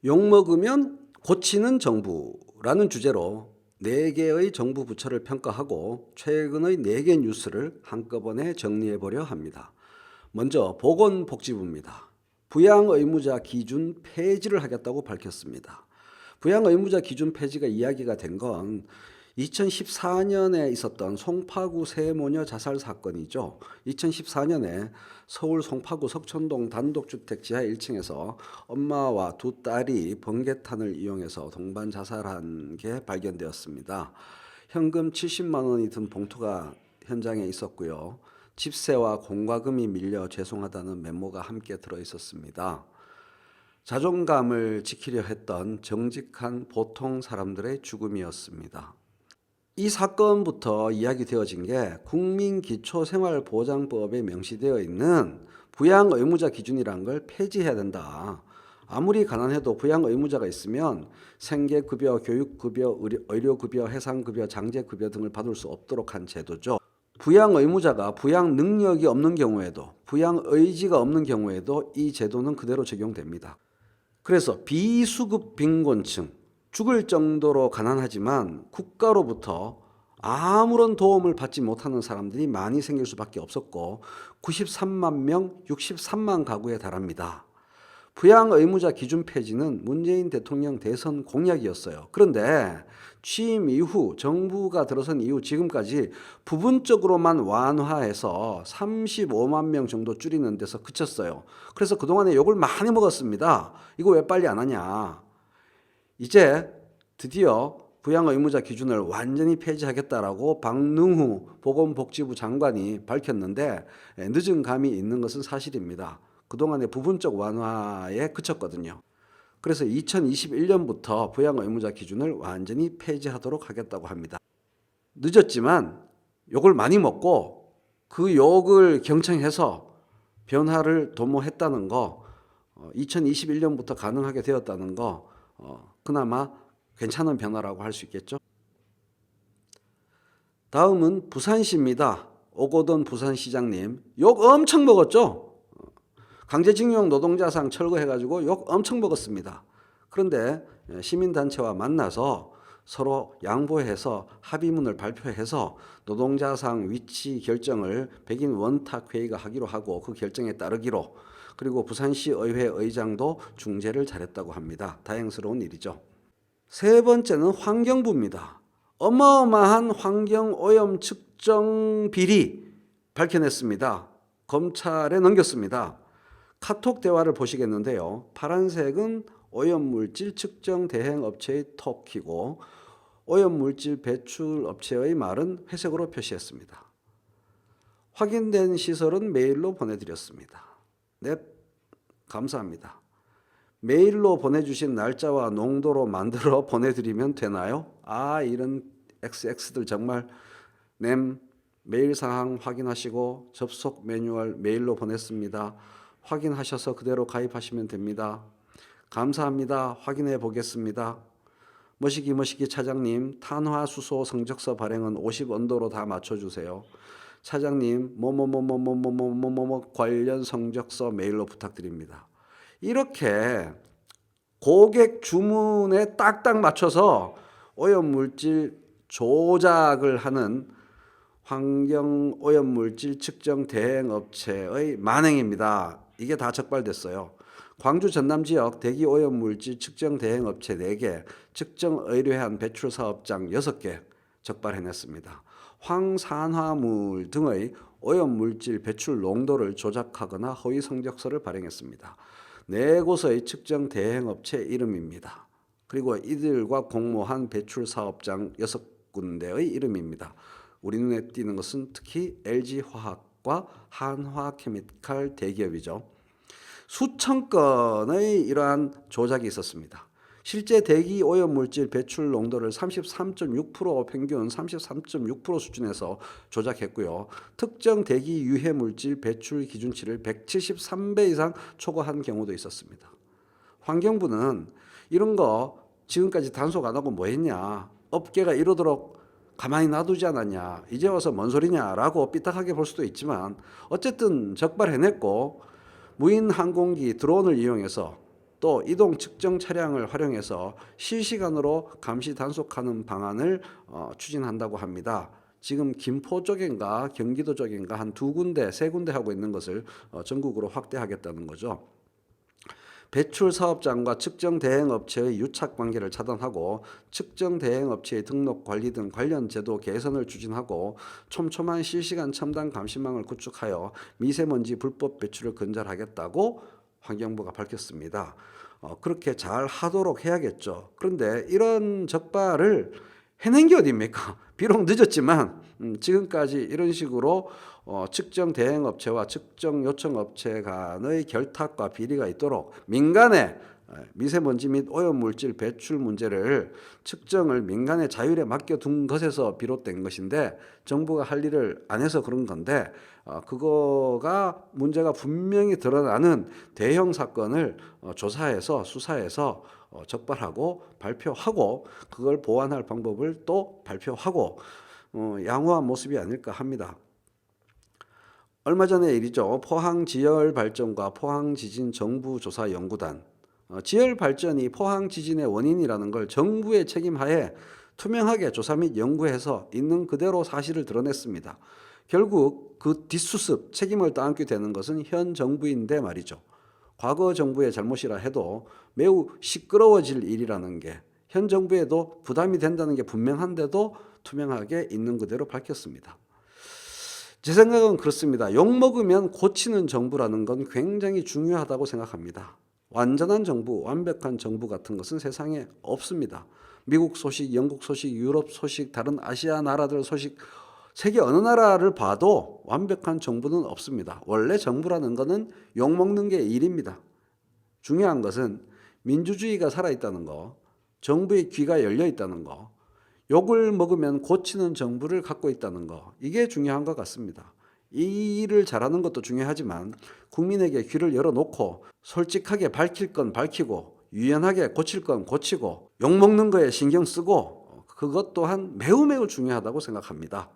욕먹으면 고치는 정부라는 주제로 4개의 정부 부처를 평가하고 최근의 4개 뉴스를 한꺼번에 정리해보려 합니다. 먼저 보건복지부입니다. 부양의무자 기준 폐지를 하겠다고 밝혔습니다. 부양의무자 기준 폐지가 이야기가 된 건 2014년에 있었던 송파구 세모녀 자살 사건이죠. 2014년에 서울 송파구 석촌동 단독주택 지하 1층에서 엄마와 두 딸이 번개탄을 이용해서 동반 자살한 게 발견되었습니다. 현금 70만 원이 든 봉투가 현장에 있었고요. 집세와 공과금이 밀려 죄송하다는 메모가 함께 들어 있었습니다. 자존감을 지키려 했던 정직한 보통 사람들의 죽음이었습니다. 이 사건부터 이야기되어진 게 국민기초생활보장법에 명시되어 있는 부양의무자 기준이란 걸 폐지해야 된다. 아무리 가난해도 부양의무자가 있으면 생계급여, 교육급여, 의료급여, 해상급여, 장제급여 등을 받을 수 없도록 한 제도죠. 부양의무자가 부양 능력이 없는 경우에도, 부양의지가 없는 경우에도 이 제도는 그대로 적용됩니다. 그래서 비수급 빈곤층, 죽을 정도로 가난하지만 국가로부터 아무런 도움을 받지 못하는 사람들이 많이 생길 수밖에 없었고 93만 명, 63만 가구에 달합니다. 부양의무자 기준 폐지는 문재인 대통령 대선 공약이었어요. 그런데 취임 이후 정부가 들어선 이후 지금까지 부분적으로만 완화해서 35만 명 정도 줄이는 데서 그쳤어요. 그래서 그동안에 욕을 많이 먹었습니다. 이거 왜 빨리 안 하냐. 이제 드디어 부양의무자 기준을 완전히 폐지하겠다라고 박능후 보건복지부 장관이 밝혔는데 늦은 감이 있는 것은 사실입니다. 그동안의 부분적 완화에 그쳤거든요. 그래서 2021년부터 부양의무자 기준을 완전히 폐지하도록 하겠다고 합니다. 늦었지만 욕을 많이 먹고 그 욕을 경청해서 변화를 도모했다는 거, 2021년부터 가능하게 되었다는 거, 그나마 괜찮은 변화라고 할 수 있겠죠. 다음은 부산시입니다. 오고돈 부산시장님 욕 엄청 먹었죠. 강제징용 노동자상 철거해가지고 욕 엄청 먹었습니다. 그런데 시민단체와 만나서 서로 양보해서 합의문을 발표해서 노동자상 위치 결정을 백인 원탁회의가 하기로 하고 그 결정에 따르기로, 그리고 부산시 의회 의장도 중재를 잘했다고 합니다. 다행스러운 일이죠. 세 번째는 환경부입니다. 어마어마한 환경오염 측정 비리 밝혀냈습니다. 검찰에 넘겼습니다. 카톡 대화를 보시겠는데요. 파란색은 오염물질 측정 대행업체의 톡이고 오염물질 배출업체의 말은 회색으로 표시했습니다. 확인된 시설은 메일로 보내드렸습니다. 네, 감사합니다. 메일로 보내주신 날짜와 농도로 만들어 보내드리면 되나요? 이런 XX들 정말 메일 사항 확인하시고 접속 매뉴얼 메일로 보냈습니다. 확인하셔서 그대로 가입하시면 됩니다. 감사합니다. 확인해 보겠습니다. 머시기 차장님, 탄화수소 성적서 발행은 50언더로 다 맞춰주세요. 차장님, 관련 성적서 메일로 부탁드립니다. 이렇게 고객 주문에 딱딱 맞춰서 오염물질 조작을 하는 환경오염물질 측정 대행업체의 만행입니다. 이게 다 적발됐어요. 광주 전남 지역 대기 오염물질 측정 대행업체 4개, 측정 의뢰한 배출 사업장 6개 적발해냈습니다. 황산화물 등의 오염물질 배출 농도를 조작하거나 허위 성적서를 발행했습니다. 4곳의 측정 대행업체 이름입니다. 그리고 이들과 공모한 배출 사업장 6군데의 이름입니다. 우리 눈에 띄는 것은 특히 LG화학과 한화케미칼 대기업이죠. 수천 건의 이러한 조작이 있었습니다. 실제 대기 오염물질 배출 농도를 33.6% 평균 33.6% 수준에서 조작했고요. 특정 대기 유해물질 배출 기준치를 173배 이상 초과한 경우도 있었습니다. 환경부는 이런 거 지금까지 단속 안 하고 뭐 했냐, 업계가 이러도록 가만히 놔두지 않았냐, 이제 와서 뭔 소리냐라고 삐딱하게 볼 수도 있지만 어쨌든 적발해냈고 무인 항공기 드론을 이용해서 또 이동 측정 차량을 활용해서 실시간으로 감시 단속하는 방안을 추진한다고 합니다. 지금 김포 쪽인가 경기도 쪽인가 한 2군데, 3군데 하고 있는 것을 전국으로 확대하겠다는 거죠. 배출 사업장과 측정 대행 업체의 유착 관계를 차단하고 측정 대행 업체의 등록 관리 등 관련 제도 개선을 추진하고 촘촘한 실시간 첨단 감시망을 구축하여 미세먼지 불법 배출을 근절하겠다고 환경부가 밝혔습니다. 그렇게 잘 하도록 해야겠죠. 그런데 이런 적발을 해낸 게 어디입니까? 비록 늦었지만 지금까지 이런 식으로 측정 대행 업체와 측정 요청 업체 간의 결탁과 비리가 있도록 민간의 미세먼지 및 오염물질 배출 문제를 측정을 민간의 자율에 맡겨둔 것에서 비롯된 것인데 정부가 할 일을 안 해서 그런 건데 그거가 문제가 분명히 드러나는 대형 사건을 조사해서 수사해서 적발하고 발표하고 그걸 보완할 방법을 또 발표하고 양호한 모습이 아닐까 합니다. 얼마 전의 일이죠. 포항지열발전과 포항지진정부조사연구단. 지열발전이 포항지진의 원인이라는 걸 정부의 책임하에 투명하게 조사 및 연구해서 있는 그대로 사실을 드러냈습니다. 결국 그 뒷수습 책임을 떠안게 되는 것은 현 정부인데 말이죠. 과거 정부의 잘못이라 해도 매우 시끄러워질 일이라는 게 현 정부에도 부담이 된다는 게 분명한데도 투명하게 있는 그대로 밝혔습니다. 제 생각은 그렇습니다. 욕먹으면 고치는 정부라는 건 굉장히 중요하다고 생각합니다. 완전한 정부, 완벽한 정부 같은 것은 세상에 없습니다. 미국 소식, 영국 소식, 유럽 소식, 다른 아시아 나라들 소식, 세계 어느 나라를 봐도 완벽한 정부는 없습니다. 원래 정부라는 것은 욕먹는 게 일입니다. 중요한 것은 민주주의가 살아있다는 거, 정부의 귀가 열려있다는 거, 욕을 먹으면 고치는 정부를 갖고 있다는 거, 이게 중요한 것 같습니다. 이 일을 잘하는 것도 중요하지만 국민에게 귀를 열어놓고 솔직하게 밝힐 건 밝히고 유연하게 고칠 건 고치고 욕먹는 거에 신경 쓰고 그것 또한 매우 중요하다고 생각합니다.